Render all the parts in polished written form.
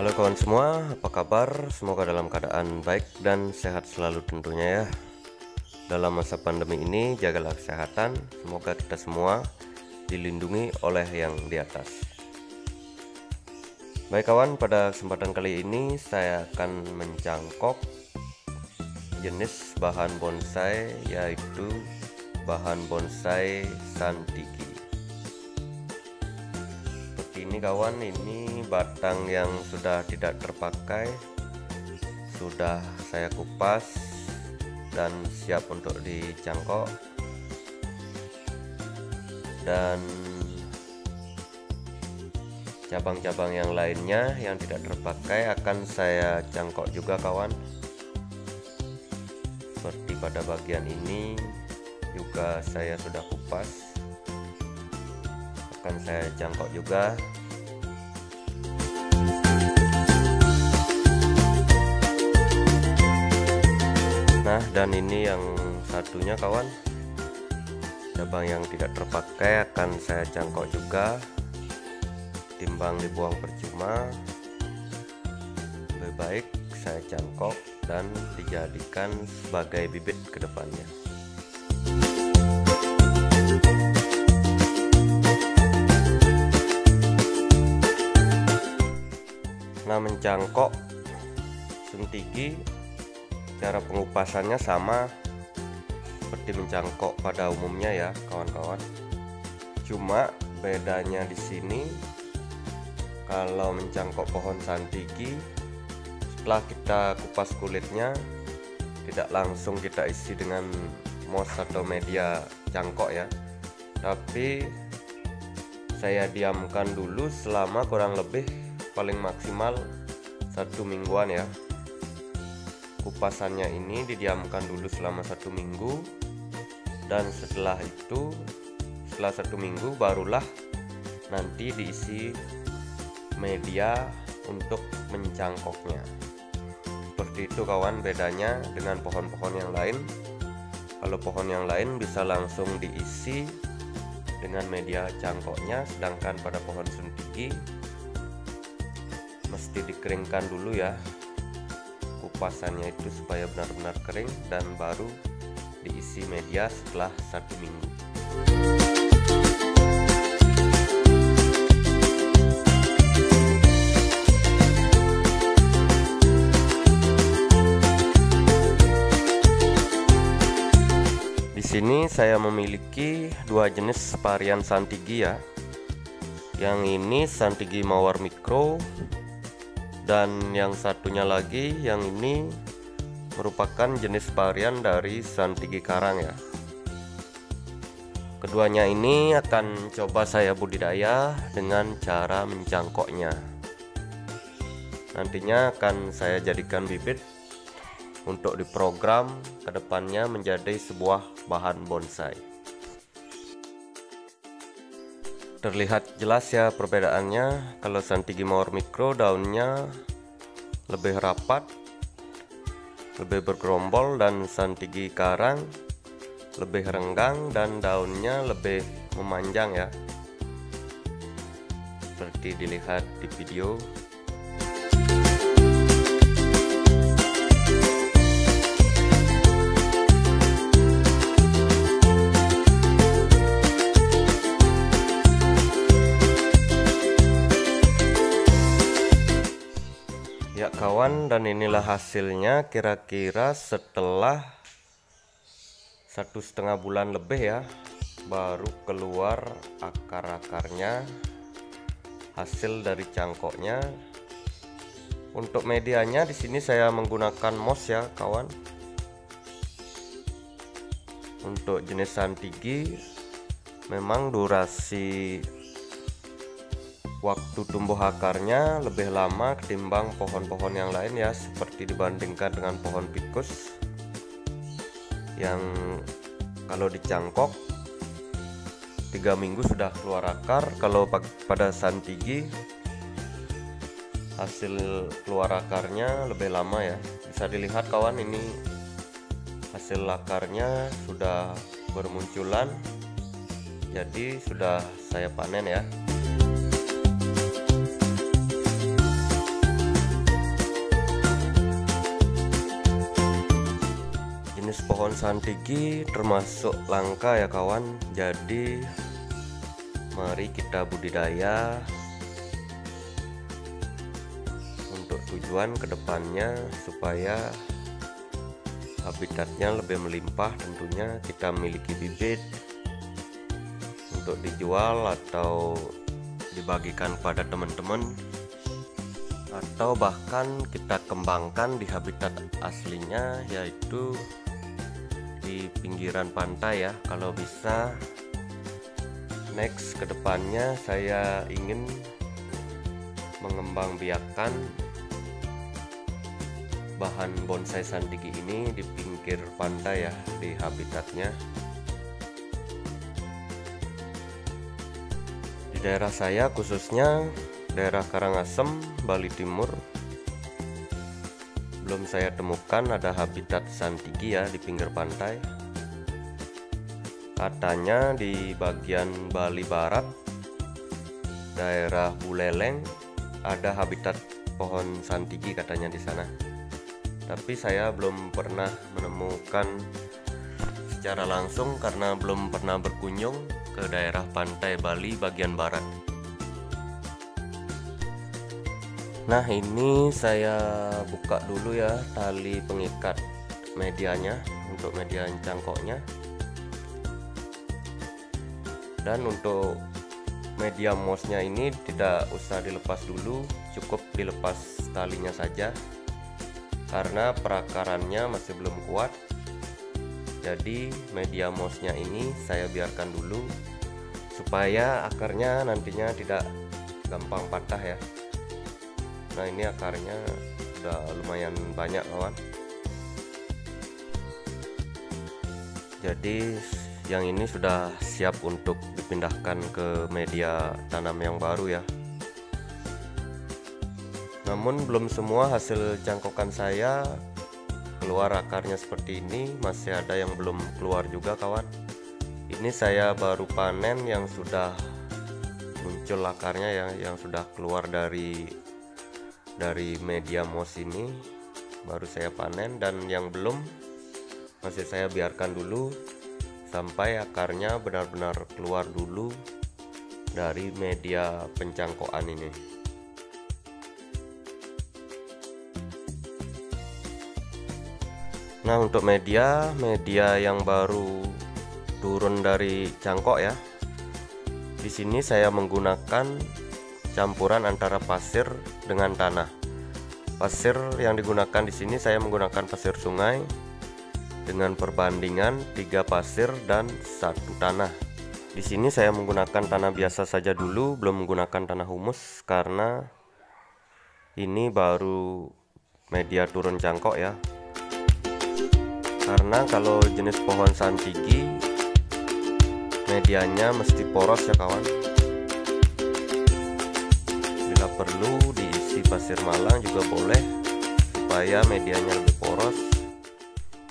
Halo kawan semua, apa kabar? Semoga dalam keadaan baik dan sehat selalu tentunya ya. Dalam masa pandemi ini, jagalah kesehatan. Semoga kita semua dilindungi oleh yang di atas. Baik kawan, pada kesempatan kali ini saya akan mencangkok jenis bahan bonsai, yaitu bahan bonsai Santigi. Seperti ini kawan, ini batang yang sudah tidak terpakai, sudah saya kupas dan siap untuk dicangkok. Dan cabang-cabang yang lainnya yang tidak terpakai akan saya cangkok juga kawan. Seperti pada bagian ini juga saya sudah kupas, akan saya cangkok juga. Nah, dan ini yang satunya kawan, cabang yang tidak terpakai akan saya cangkok juga. Timbang dibuang percuma, lebih baik saya cangkok dan dijadikan sebagai bibit ke depannya. Nah, mencangkok Santigi, cara pengupasannya sama seperti mencangkok pada umumnya ya kawan-kawan. Cuma bedanya di sini, kalau mencangkok pohon Santigi, setelah kita kupas kulitnya, tidak langsung kita isi dengan mos atau media cangkok ya, tapi saya diamkan dulu selama kurang lebih paling maksimal 1 mingguan ya. Kupasannya ini didiamkan dulu selama 1 minggu, dan setelah itu, setelah 1 minggu barulah nanti diisi media untuk mencangkoknya. Seperti itu kawan bedanya dengan pohon-pohon yang lain. Kalau pohon yang lain bisa langsung diisi dengan media cangkoknya, sedangkan pada pohon Santigi mesti dikeringkan dulu ya kupasannya itu supaya benar-benar kering, dan baru diisi media setelah 1 minggu. Di sini saya memiliki 2 jenis varian Santigi ya. Yang ini Santigi Mawar Mikro, dan yang satunya lagi yang ini merupakan jenis varian dari Santigi Karang ya. Keduanya ini akan coba saya budidaya dengan cara mencangkoknya. Nantinya akan saya jadikan bibit untuk diprogram kedepannya menjadi sebuah bahan bonsai. Terlihat jelas ya perbedaannya. Kalau Santigi Mawar Mikro daunnya lebih rapat, lebih bergerombol, dan Santigi Karang lebih renggang dan daunnya lebih memanjang ya, seperti dilihat di video. Ya kawan, dan inilah hasilnya kira-kira setelah 1,5 bulan lebih ya, baru keluar akar-akarnya, hasil dari cangkoknya. Untuk medianya di sini saya menggunakan mos ya kawan. Untuk jenis Santigi memang durasi waktu tumbuh akarnya lebih lama ketimbang pohon-pohon yang lain ya, seperti dibandingkan dengan pohon Ficus yang kalau dicangkok 3 minggu sudah keluar akar. Kalau pada Santigi hasil keluar akarnya lebih lama ya. Bisa dilihat kawan, ini hasil akarnya sudah bermunculan, jadi sudah saya panen ya. pohon santigi termasuk langka ya kawan, jadi mari kita budidaya untuk tujuan kedepannya supaya habitatnya lebih melimpah. Tentunya kita memiliki bibit untuk dijual atau dibagikan pada teman-teman, atau bahkan kita kembangkan di habitat aslinya, yaitu di pinggiran pantai ya. Kalau bisa next kedepannya saya ingin mengembangbiakkan bahan bonsai santigi ini di pinggir pantai ya, di habitatnya. Di daerah saya khususnya daerah Karangasem, Bali Timur, belum saya temukan ada habitat santigi ya di pinggir pantai. Katanya di bagian Bali Barat, daerah Buleleng, ada habitat pohon santigi katanya di sana. Tapi saya belum pernah menemukan secara langsung karena belum pernah berkunjung ke daerah pantai Bali bagian barat. Nah, ini saya buka dulu ya tali pengikat medianya untuk media cangkoknya. Dan untuk media mossnya ini tidak usah dilepas dulu, cukup dilepas talinya saja karena perakarannya masih belum kuat. Jadi media mossnya ini saya biarkan dulu supaya akarnya nantinya tidak gampang patah ya. Nah, ini akarnya udah lumayan banyak kawan. Jadi yang ini sudah siap untuk dipindahkan ke media tanam yang baru ya. Namun belum semua hasil cangkokan saya keluar akarnya seperti ini, masih ada yang belum keluar juga kawan. Ini saya baru panen yang sudah muncul akarnya ya, yang sudah keluar dari media moss ini baru saya panen, dan yang belum masih saya biarkan dulu sampai akarnya benar-benar keluar dulu dari media pencangkokan ini. Nah, untuk media yang baru turun dari cangkok ya, di sini saya menggunakan campuran antara pasir dengan tanah. Pasir yang digunakan di sini saya menggunakan pasir sungai dengan perbandingan 3 pasir dan 1 tanah. Di sini saya menggunakan tanah biasa saja dulu, belum menggunakan tanah humus karena ini baru media turun cangkok ya. Karena kalau jenis pohon santigi medianya mesti poros ya kawan. Bila perlu diisi pasir malang juga boleh supaya medianya lebih poros.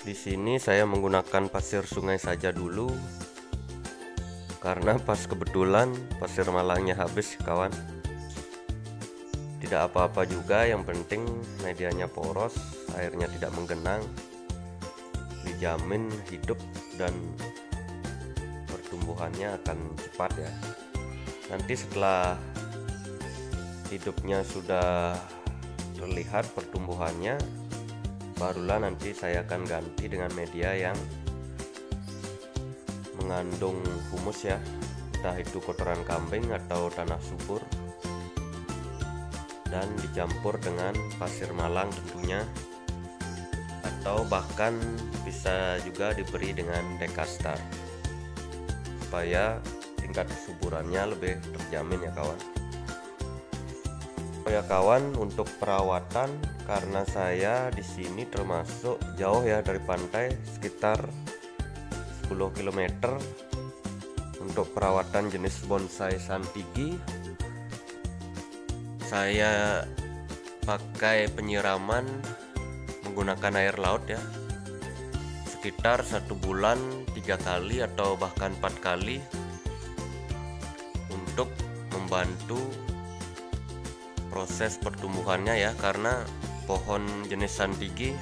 Di sini saya menggunakan pasir sungai saja dulu karena pas kebetulan pasir malangnya habis kawan. Tidak apa-apa juga, yang penting medianya poros, airnya tidak menggenang, dijamin hidup dan pertumbuhannya akan cepat ya. Nanti setelah hidupnya sudah terlihat pertumbuhannya, barulah nanti saya akan ganti dengan media yang mengandung humus ya, entah itu kotoran kambing atau tanah subur, dan dicampur dengan pasir malang tentunya, atau bahkan bisa juga diberi dengan dekastar supaya tingkat kesuburannya lebih terjamin ya kawan. Ya kawan, untuk perawatan, karena saya di sini termasuk jauh ya dari pantai, sekitar 10 km. Untuk perawatan jenis bonsai santigi, saya pakai penyiraman menggunakan air laut ya, sekitar 1 bulan 3 kali atau bahkan 4 kali untuk membantu proses pertumbuhannya ya. Karena pohon jenis santigi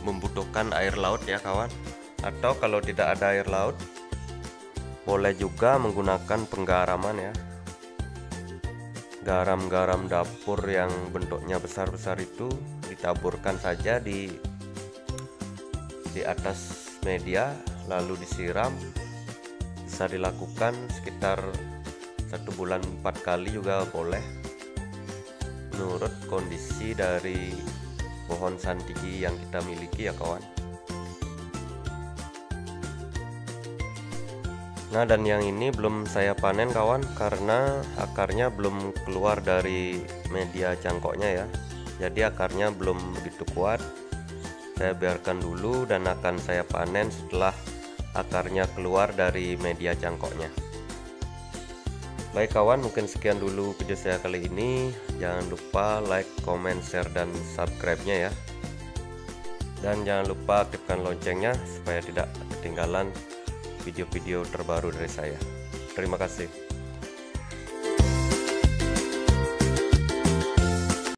membutuhkan air laut ya kawan. Atau kalau tidak ada air laut, boleh juga menggunakan penggaraman ya. Garam-garam dapur yang bentuknya besar-besar itu ditaburkan saja di atas media, lalu disiram. Bisa dilakukan sekitar 1 bulan 4 kali juga boleh, menurut kondisi dari pohon santigi yang kita miliki ya kawan. Nah, dan yang ini belum saya panen kawan, karena akarnya belum keluar dari media cangkoknya ya. Jadi akarnya belum begitu kuat. Saya biarkan dulu dan akan saya panen setelah akarnya keluar dari media cangkoknya. Baik kawan, mungkin sekian dulu video saya kali ini. Jangan lupa like, comment, share, dan subscribe-nya ya. Dan jangan lupa aktifkan loncengnya supaya tidak ketinggalan video-video terbaru dari saya. Terima kasih.